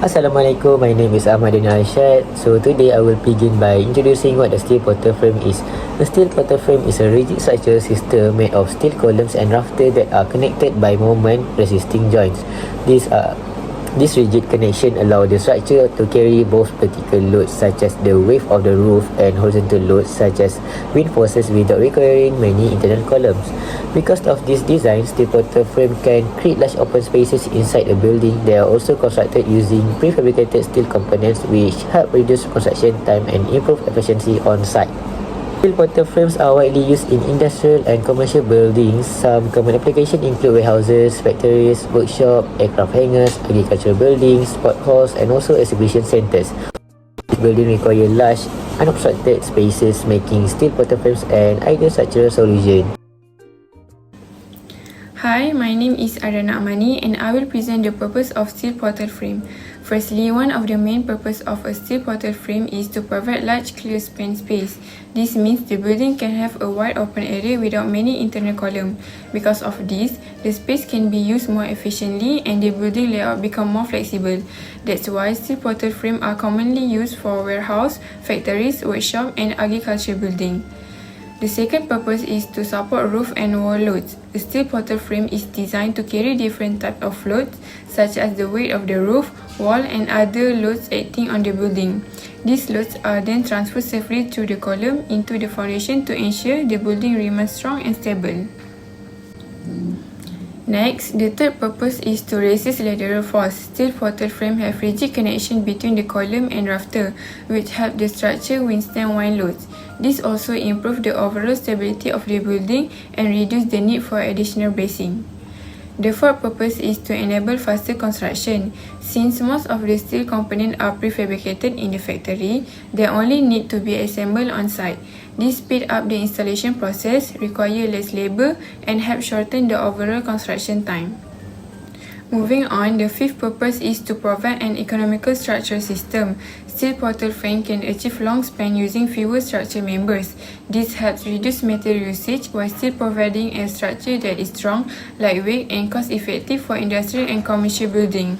Assalamualaikum, my name is Ahmad Daniel Arshad. So today I will begin by introducing what the steel portal frame is. The steel portal frame is a rigid structural system made of steel columns and rafters that are connected by moment resisting joints. This rigid connection allows the structure to carry both vertical loads such as the weight of the roof and horizontal loads such as wind forces without requiring many internal columns. Because of this design, steel portal frame can create large open spaces inside a building. They are also constructed using prefabricated steel components which help reduce construction time and improve efficiency on site. Steel portal frames are widely used in industrial and commercial buildings. Some common applications include warehouses, factories, workshops, aircraft hangars, agricultural buildings, sport halls, and also exhibition centres. These buildings require large, unobstructed spaces, making steel portal frames an ideal structural solution. Hi, my name is Ariana Amani and I will present the purpose of steel portal frame. Firstly, one of the main purpose of a steel portal frame is to provide large clear span space. This means the building can have a wide open area without many internal columns. Because of this, the space can be used more efficiently and the building layout become more flexible. That's why steel portal frames are commonly used for warehouse, factories, workshop and agriculture building. The second purpose is to support roof and wall loads. A steel portal frame is designed to carry different types of loads, such as the weight of the roof, wall, and other loads acting on the building. These loads are then transferred safely through the column into the foundation to ensure the building remains strong and stable. Next, the third purpose is to resist lateral force. Steel portal frame have rigid connection between the column and rafter, which help the structure withstand wind loads. This also improves the overall stability of the building and reduce the need for additional bracing. The fourth purpose is to enable faster construction. Since most of the steel components are prefabricated in the factory, they only need to be assembled on site. This speeds up the installation process, requires less labor, and helps shorten the overall construction time. Moving on, the fifth purpose is to provide an economical structural system. Steel portal frame can achieve long span using fewer structure members. This helps reduce material usage while still providing a structure that is strong, lightweight, and cost-effective for industrial and commercial building.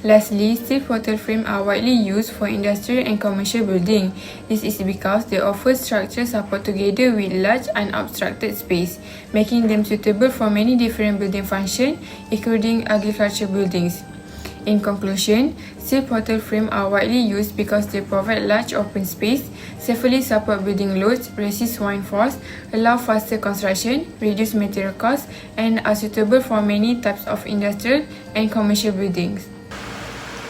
Lastly, steel portal frames are widely used for industrial and commercial building. This is because they offer structural support together with large unobstructed space, making them suitable for many different building functions, including agricultural buildings. In conclusion, steel portal frames are widely used because they provide large open space, safely support building loads, resist wind force, allow faster construction, reduce material costs, and are suitable for many types of industrial and commercial buildings.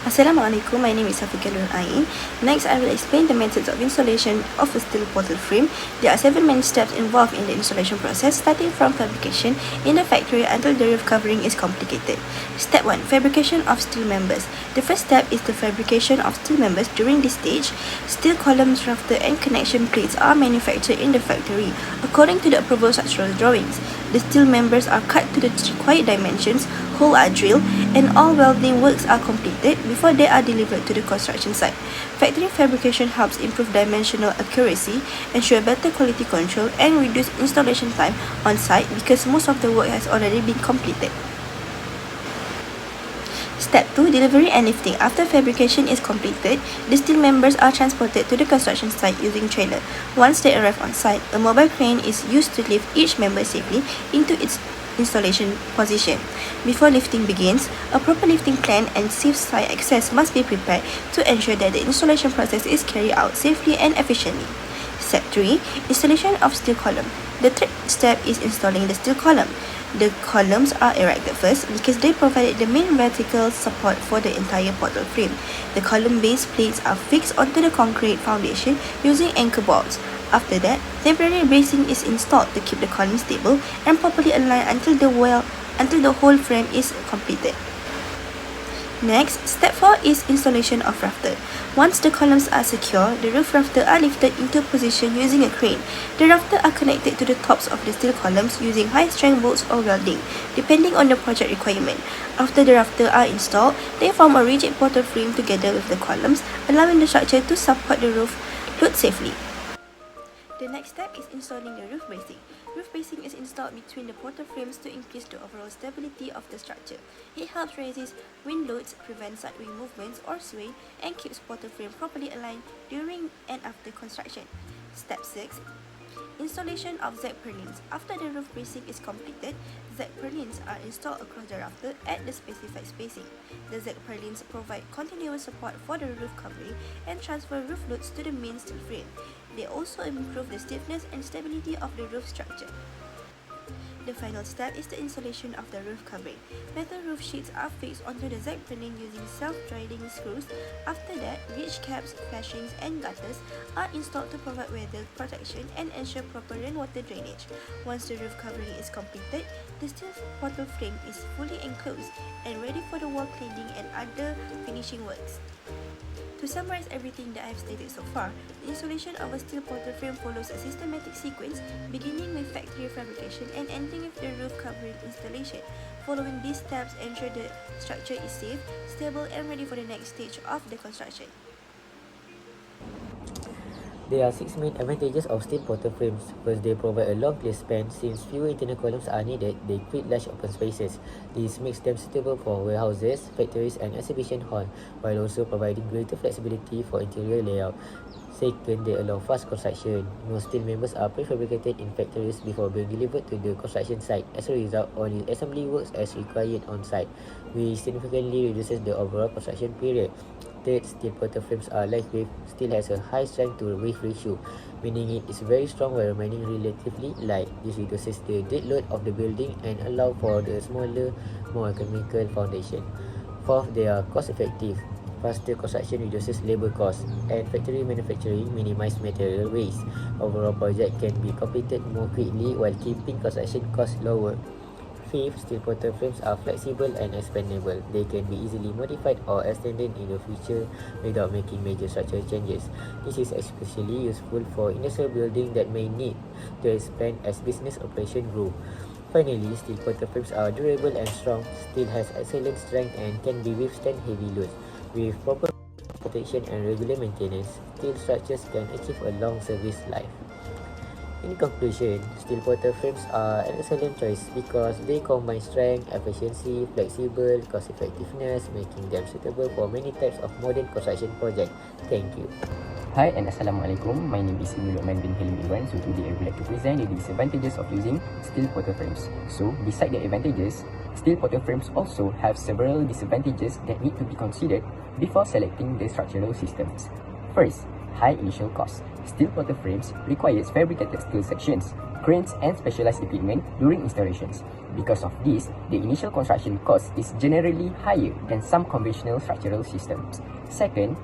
Assalamualaikum, my name is Safiqah Nur Ain. Next, I will explain the methods of installation of a steel portal frame. There are 7 main steps involved in the installation process, starting from fabrication in the factory until the roof covering is completed. Step 1. Fabrication of steel members. The first step is the fabrication of steel members. During this stage, steel columns, rafter and connection plates are manufactured in the factory according to the approved structural drawings. The steel members are cut to the required dimensions, holes are drilled, and all welding works are completed before they are delivered to the construction site. Factory fabrication helps improve dimensional accuracy, ensure better quality control, and reduce installation time on site because most of the work has already been completed. Step 2. Delivery and lifting. After fabrication is completed, the steel members are transported to the construction site using trailer. Once they arrive on site, a mobile crane is used to lift each member safely into its installation position. Before lifting begins, a proper lifting plan and safe site access must be prepared to ensure that the installation process is carried out safely and efficiently. Step 3. Installation of steel column. The third step is installing the steel column. The columns are erected first because they provide the main vertical support for the entire portal frame. The column base plates are fixed onto the concrete foundation using anchor bolts. After that, temporary bracing is installed to keep the column stable and properly aligned until the whole frame is completed. Next, step 4 is installation of rafter. Once the columns are secure, the roof rafter are lifted into position using a crane. The rafter are connected to the tops of the steel columns using high-strength bolts or welding, depending on the project requirement. After the rafter are installed, they form a rigid portal frame together with the columns, allowing the structure to support the roof load safely. The next step is installing the roof bracing. Roof bracing bracing is installed between the portal frames to increase the overall stability of the structure. It helps resist wind loads, prevent sidewing movements or sway, and keeps portal frame properly aligned during and after construction. Step 6. Installation of Z purlins. After the roof bracing is completed, Z purlins are installed across the rafter at the specified spacing. The Z purlins provide continuous support for the roof covering and transfer roof loads to the main steel frame. They also improve the stiffness and stability of the roof structure. The final step is the installation of the roof covering. Metal roof sheets are fixed onto the Z purlin using self-driving screws. After that, ridge caps, flashings, and gutters are installed to provide weather protection and ensure proper rainwater drainage. Once the roof covering is completed, the steel portal frame is fully enclosed and ready for the wall cladding and other finishing works. To summarize everything that I have stated so far, the installation of a steel portal frame follows a systematic sequence, beginning with factory fabrication and ending with the roof covering installation. Following these steps ensure the structure is safe, stable, and ready for the next stage of the construction. There are 6 main advantages of steel portal frames. First, they provide a long clear span. Since fewer internal columns are needed, they create large open spaces. This makes them suitable for warehouses, factories, and exhibition hall, while also providing greater flexibility for interior layout. Second, they allow fast construction. Most steel members are prefabricated in factories before being delivered to the construction site. As a result, only assembly works as required on site, which significantly reduces the overall construction period. Third, steel portal frames are lightweight. Steel has a high strength to weight ratio, meaning it is very strong while remaining relatively light. This reduces the dead load of the building and allows for the smaller, more economical foundation. Fourth, they are cost effective. Faster construction reduces labor costs, and factory manufacturing minimises material waste. Overall project can be completed more quickly while keeping construction costs lower. Fifth, steel portal frames are flexible and expandable. They can be easily modified or extended in the future without making major structural changes. This is especially useful for industrial buildings that may need to expand as business operations grow. Finally, steel portal frames are durable and strong. Steel has excellent strength and can be withstand heavy loads. With proper protection and regular maintenance, steel structures can achieve a long service life. In conclusion, steel portal frames are an excellent choice because they combine strength, efficiency, flexible, cost effectiveness, making them suitable for many types of modern construction projects. Thank you. Hi and Assalamualaikum. My name is Ibn Luqman bin Hilmi Irwan. So today I would like to present the disadvantages of using steel portal frames. So beside the advantages, steel portal frames also have several disadvantages that need to be considered before selecting the structural systems. First, high initial cost. Steel portal frames requires fabricated steel sections, cranes and specialized equipment during installations. Because of this, the initial construction cost is generally higher than some conventional structural systems. Second,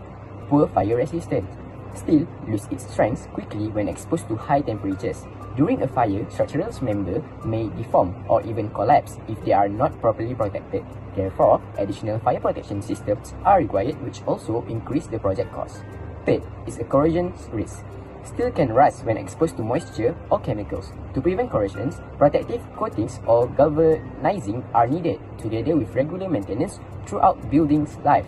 poor fire resistance. Steel loses its strength quickly when exposed to high temperatures. During a fire, structural members may deform or even collapse if they are not properly protected. Therefore, additional fire protection systems are required, which also increase the project cost. Third is a corrosion risk. Steel can rust when exposed to moisture or chemicals. To prevent corrosions, protective coatings or galvanizing are needed together with regular maintenance throughout building's life.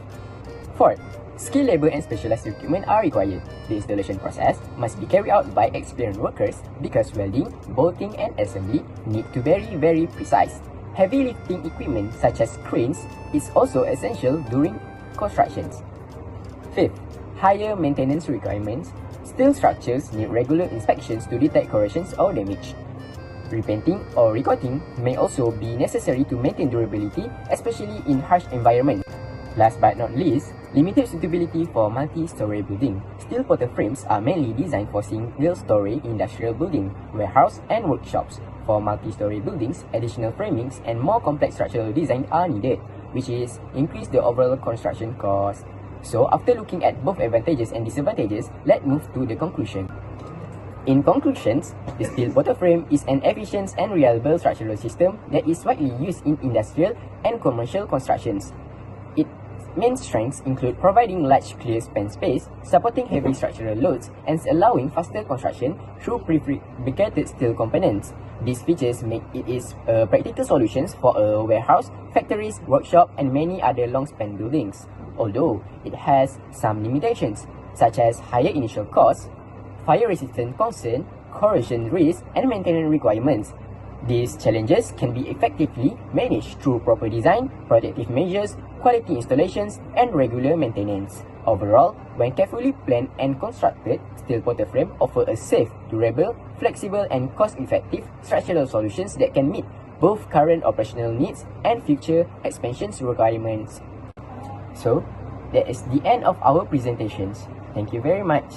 Fourth, skilled labor and specialized equipment are required. The installation process must be carried out by experienced workers because welding, bolting and assembly need to be very precise. Heavy lifting equipment such as cranes is also essential during constructions. Fifth, higher maintenance requirements. Steel structures need regular inspections to detect corrosions or damage. Repainting or recoating may also be necessary to maintain durability, especially in harsh environments. Last but not least, limited suitability for multi-story building. Steel portal frames are mainly designed for single-story industrial building, warehouse and workshops. For multi-story buildings, additional framings and more complex structural design are needed, which is increase the overall construction cost. So, after looking at both advantages and disadvantages, let's move to the conclusion. In conclusions, the steel portal frame is an efficient and reliable structural system that is widely used in industrial and commercial constructions. Its main strengths include providing large clear span space, supporting heavy structural loads, and allowing faster construction through prefabricated steel components. These features make it practical solutions for a warehouse, factories, workshop, and many other long-span buildings. Although it has some limitations, such as higher initial costs, fire resistance concern, corrosion risk, and maintenance requirements. These challenges can be effectively managed through proper design, protective measures, quality installations, and regular maintenance. Overall, when carefully planned and constructed, steel portal frame offer a safe, durable, flexible, and cost-effective structural solutions that can meet both current operational needs and future expansions requirements. So, that is the end of our presentations. Thank you very much.